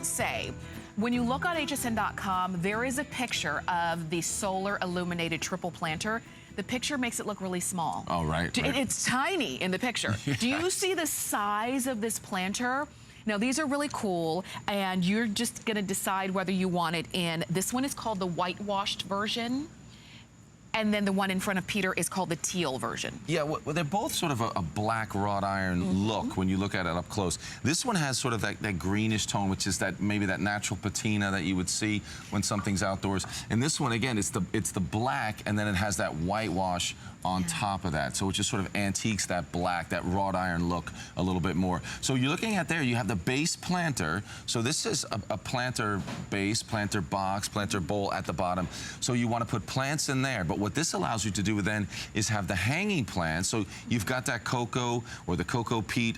Say, when you look on hsn.com, there is a picture of the solar illuminated triple planter. The picture makes it look really small. Oh, right. It's tiny in the picture. Yes. Do you see the size of this planter? Now, these are really cool, and you're just gonna decide whether you want it in. This one is called the whitewashed version. And then the one in front of Peter is called the teal version. Yeah, well, they're both sort of a black wrought iron look when you look at it up close. This one has sort of that greenish tone, which is that maybe that natural patina that you would see when something's outdoors. And this one, again, it's the black, and then it has that whitewash on top of that. So it just sort of antiques that black, that wrought iron look a little bit more. So you're looking at there, you have the base planter. So this is a planter base, planter box, planter bowl at the bottom. So you want to put plants in there. But what this allows you to do then is have the hanging plants. So you've got that cocoa or the cocoa peat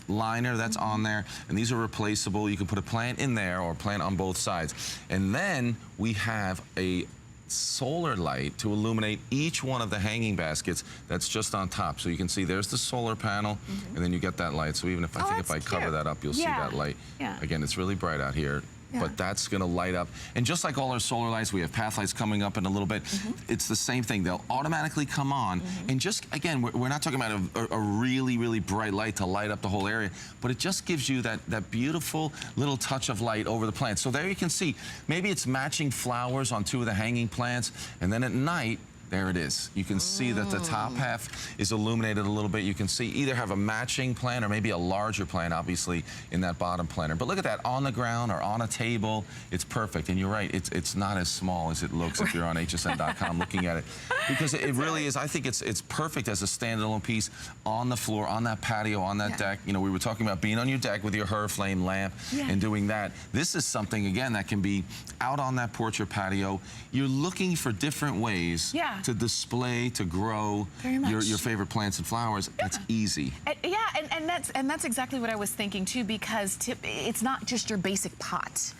liner that's on there, and these are replaceable. You can put a plant in there or a plant on both sides. And then we have a solar light to illuminate each one of the hanging baskets that's just on top. So you can see there's the solar panel, and then you get that light. So even if I cover that up, you'll see that light. Again, it's really bright out here. But that's going to light up. And just like all our solar lights, we have path lights coming up in a little bit. It's the same thing. They'll automatically come on. And just, again, we're not talking about a really, really bright light to light up the whole area, but it just gives you that beautiful little touch of light over the plants. So there you can see, maybe it's matching flowers on two of the hanging plants, and then at night, there it is. You can see that the top half is illuminated a little bit. You can see either have a matching plant or maybe a larger plant, obviously, in that bottom planter. But look at that, on the ground or on a table, it's perfect. And you're right, it's not as small as it looks if you're on hsn.com looking at it. Because it really is, I think it's perfect as a standalone piece on the floor, on that patio, on that deck. You know, we were talking about being on your deck with your HerFlame lamp and doing that. This is something, again, that can be out on that porch or patio. You're looking for different ways to display, to grow your favorite plants and flowers. That's easy. And that's exactly what I was thinking too, because it's not just your basic pot.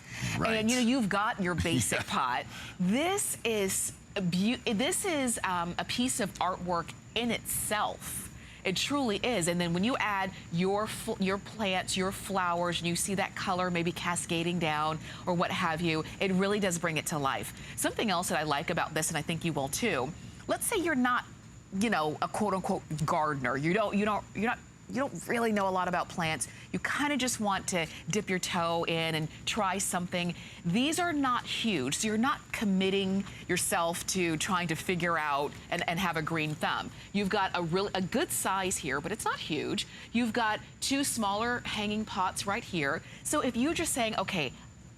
And you know, you've got your basic pot. This is a piece of artwork in itself. It truly is. And then when you add your plants, your flowers, and you see that color maybe cascading down or what have you, it really does bring it to life. Something else that I like about this, and I think you will too, let's say you're not, you know, a quote-unquote gardener. You don't really know a lot about plants. You kind of just want to dip your toe in and try something. These are not huge, so you're not committing yourself to trying to figure out and have a green thumb. You've got a good size here, but it's not huge. You've got two smaller hanging pots right here. So if you're just saying, okay,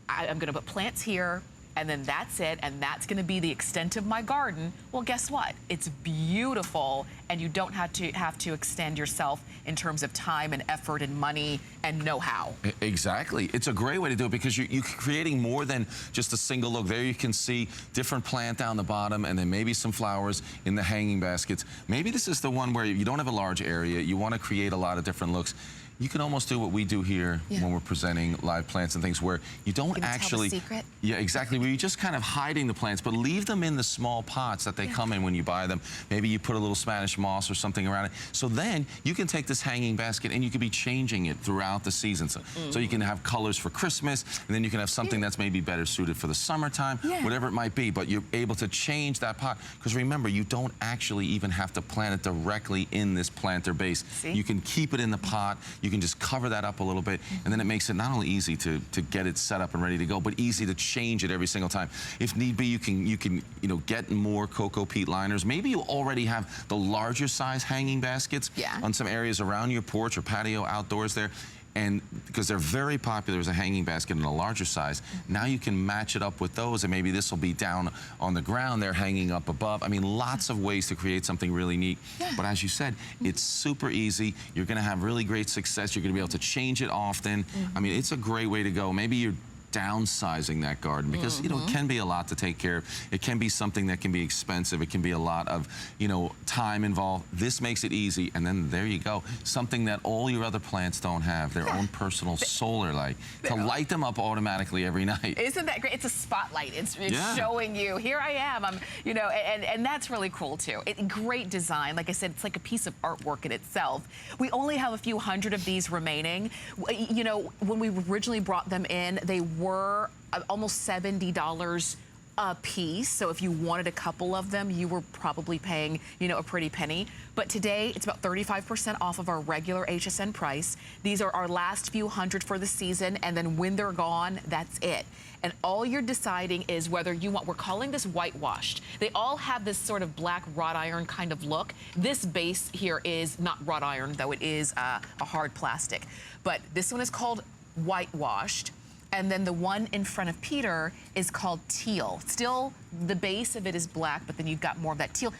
I'm gonna put plants here, and then that's it, and that's gonna be the extent of my garden, well, guess what? It's beautiful, and you don't have to extend yourself in terms of time and effort and money and know-how. Exactly. It's a great way to do it because you're creating more than just a single look. There you can see different plant down the bottom and then maybe some flowers in the hanging baskets. Maybe this is the one where you don't have a large area, you want to create a lot of different looks. You can almost do what we do here when we're presenting live plants and things, where you don't actually tell the secret? Yeah, exactly. Where you're just kind of hiding the plants, but leave them in the small pots that they come in when you buy them. Maybe you put a little Spanish moss or something around it. So then you can take this hanging basket and you could be changing it throughout the season. So you can have colors for Christmas, and then you can have something that's maybe better suited for the summertime, whatever it might be. But you're able to change that pot, because remember, you don't actually even have to plant it directly in this planter base. You can keep it in the pot. You can just cover that up a little bit, and then it makes it not only easy to get it set up and ready to go, but easy to change it every single time. If need be, you can get more cocoa peat liners. Maybe you already have the larger size hanging baskets on some areas around your porch or patio outdoors there. And because they're very popular as a hanging basket in a larger size, now you can match it up with those, and maybe this will be down on the ground, they're hanging up above. I mean, lots of ways to create something really neat. But as you said, it's super easy. You're gonna have really great success. You're gonna be able to change it often. I mean, it's a great way to go. Maybe you're downsizing that garden, because you know, it can be a lot to take care of. It can be something that can be expensive. It can be a lot of, you know, time involved. This makes it easy, and then there you go. Something that all your other plants don't have, their own personal solar light to light them up automatically every night. Isn't that great? It's a spotlight. It's showing you, here I am. I'm, you know, and that's really cool too. Great design. Like I said, it's like a piece of artwork in itself. We only have a few hundred of these remaining. You know, when we originally brought them in, they were almost $70 a piece. So if you wanted a couple of them, you were probably paying, you know, a pretty penny. But today, it's about 35% off of our regular HSN price. These are our last few hundred for the season, and then when they're gone, that's it. And all you're deciding is whether you want, we're calling this whitewashed. They all have this sort of black wrought iron kind of look. This base here is not wrought iron, though it is a hard plastic. But this one is called whitewashed. And then the one in front of Peter is called teal. Still, the base of it is black, but then you've got more of that teal,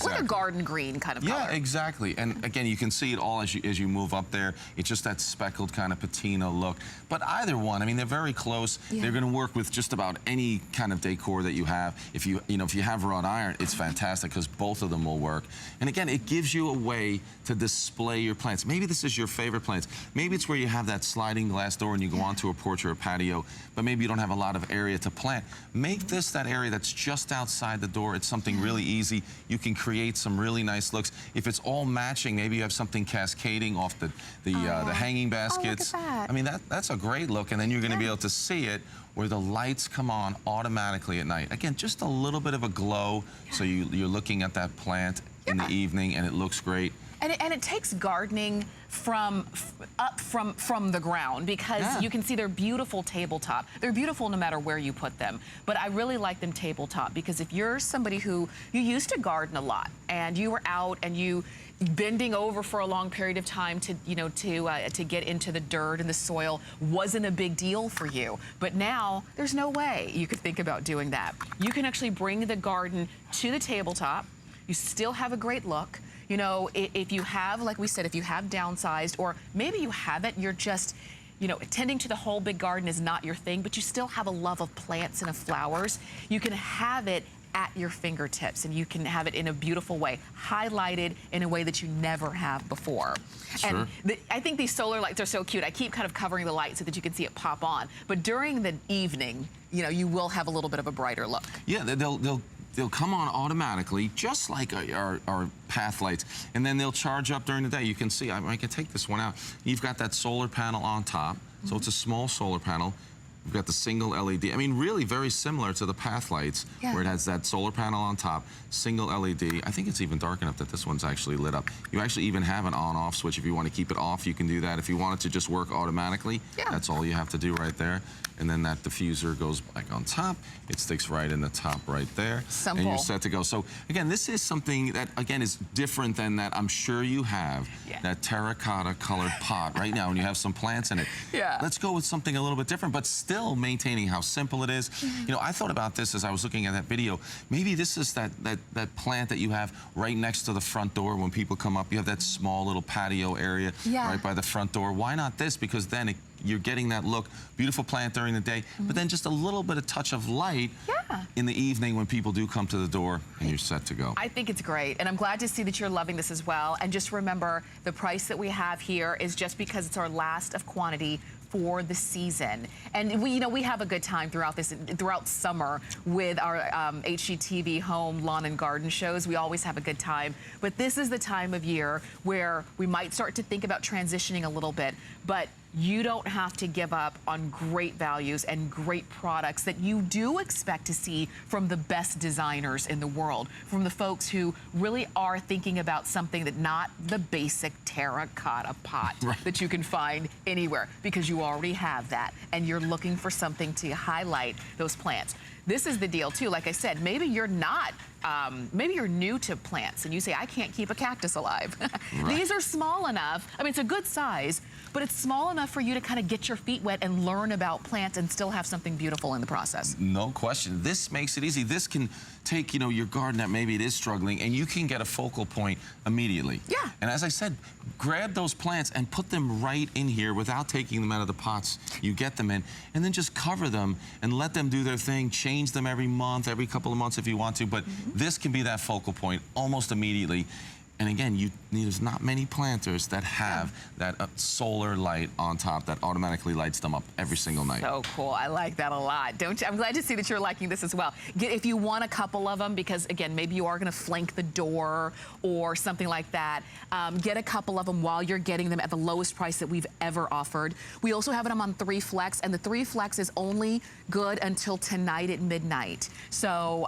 like a garden green kind of color. Yeah, exactly. And again, you can see it all as you move up there. It's just that speckled kind of patina look. But either one, I mean, they're very close. They're going to work with just about any kind of decor that you have. If you have wrought iron, it's fantastic because both of them will work. And again, it gives you a way to display your plants. Maybe this is your favorite plants. Maybe it's where you have that sliding glass door and you go onto a porch or a patio, but maybe you don't have a lot of area to plant. Make this that area that's just outside the door. It's something really easy. You can create some really nice looks. If it's all matching, maybe you have something cascading off the hanging baskets. Oh, look at that. I mean, that's a great look, and then you're going to be able to see it where the lights come on automatically at night. Again, just a little bit of a glow, so you're looking at that plant in the evening, and it looks great. And it takes gardening from the ground, because you can see they're beautiful tabletop. They're beautiful no matter where you put them. But I really like them tabletop, because if you're somebody who you used to garden a lot and you were out and you bending over for a long period of time to get into the dirt and the soil wasn't a big deal for you. But now there's no way you could think about doing that. You can actually bring the garden to the tabletop. You still have a great look. You know, if you have, like we said, if you have downsized, or maybe you haven't, you're just, you know, tending to the whole big garden is not your thing, but you still have a love of plants and of flowers, you can have it at your fingertips, and you can have it in a beautiful way, highlighted in a way that you never have before. Sure. And I think these solar lights are so cute. I keep kind of covering the light so that you can see it pop on. But during the evening, you know, you will have a little bit of a brighter look. Yeah, they'll come on automatically, just like our path lights, and then they'll charge up during the day. You can see, I can take this one out. You've got that solar panel on top, so it's a small solar panel. We've got the single LED. I mean, really very similar to the path lights, where it has that solar panel on top, single LED. I think it's even dark enough that this one's actually lit up. You actually even have an on-off switch. If you want to keep it off, you can do that. If you want it to just work automatically, that's all you have to do right there. And then that diffuser goes back on top. It sticks right in the top right there. Simple. And you're set to go. So again, this is something that, again, is different than that. I'm sure you have that terracotta colored pot right now, and you have some plants in it. Let's go with something a little bit different, but still maintaining how simple it is. You know, I thought about this as I was looking at that video. Maybe this is that plant that you have right next to the front door when people come up. You have that small little patio area right by the front door. Why not this? Because then you're getting that look, beautiful plant during the day, but then just a little bit of touch of light in the evening when people do come to the door, and you're set to go. I think it's great, and I'm glad to see that you're loving this as well. And just remember, the price that we have here is just because it's our last of quantity for the season. And we have a good time throughout summer with our HGTV home, lawn and garden shows. We always have a good time. But this is the time of year where we might start to think about transitioning a little bit, but you don't have to give up on great values and great products that you do expect to see from the best designers in the world, from the folks who really are thinking about something that not the basic terracotta pot that you can find anywhere, because you already have that and you're looking for something to highlight those plants. This is the deal too. Like I said, maybe you're not, maybe you're new to plants and you say, I can't keep a cactus alive. These are small enough. I mean, it's a good size, but it's small enough enough for you to kind of get your feet wet and learn about plants and still have something beautiful in the process. No question. This makes it easy. This can take, you know, your garden that maybe it is struggling, and you can get a focal point immediately. Yeah. And as I said, grab those plants and put them right in here without taking them out of the pots you get them in, and then just cover them and let them do their thing. Change them every month, every couple of months if you want to, but this can be that focal point almost immediately. And again, there's not many planters that have that solar light on top that automatically lights them up every single night. So cool. I like that a lot. Don't you? I'm glad to see that you're liking this as well. If you want a couple of them, because again, maybe you are going to flank the door or something like that, get a couple of them while you're getting them at the lowest price that we've ever offered. We also have them on 3 Flex, and the 3 Flex is only good until tonight at midnight. So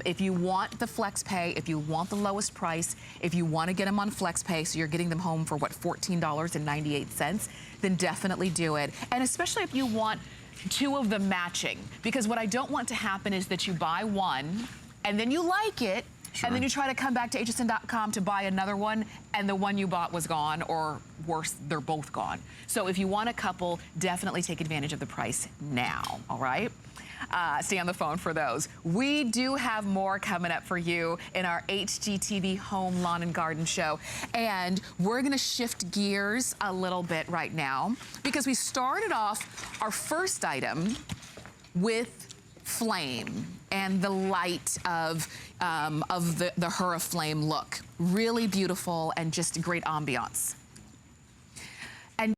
if you want the Flex Pay, if you want the lowest price, if you want to get them on Flex Pay, so you're getting them home for what, $14.98, then definitely do it. And especially if you want 2 of them matching, because what I don't want to happen is that you buy one and then you like it, and then you try to come back to hsn.com to buy another one, and the one you bought was gone, or worse, they're both gone. So if you want a couple, definitely take advantage of the price now, all right? Stay on the phone for those. We do have more coming up for you in our HGTV Home, Lawn, and Garden Show. And we're going to shift gears a little bit right now, because we started off our first item with flame and the light of the Hura Flame look. Really beautiful and just great ambiance.